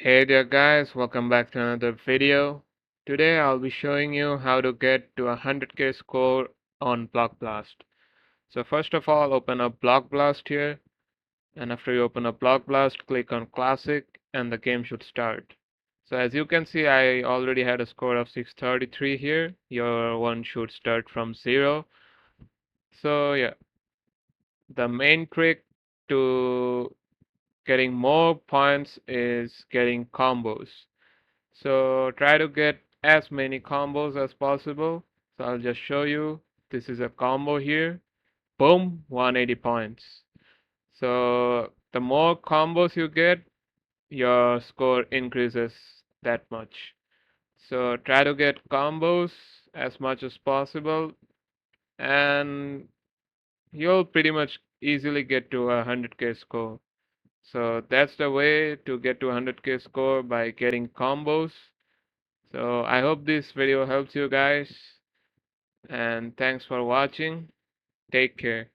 Hey there guys, welcome back to another video. Today I'll be showing you how to get to a 100k score on Block Blast. So first of all, open up Block Blast here, and after you open up Block Blast, click on Classic and the game should start. So as you can see, I already had a score of 633 here. Your one should start from 0. So yeah, the main trick to getting more points is getting combos. So try to get as many combos as possible. So I'll just show you. This is a combo here. Boom, 180 points. So the more combos you get, your score increases that much. So try to get combos as much as possible, and you'll pretty much easily get to a 100k score. So that's the way to get to 100k score, by getting combos. So I hope this video helps you guys, and thanks for watching. Take care.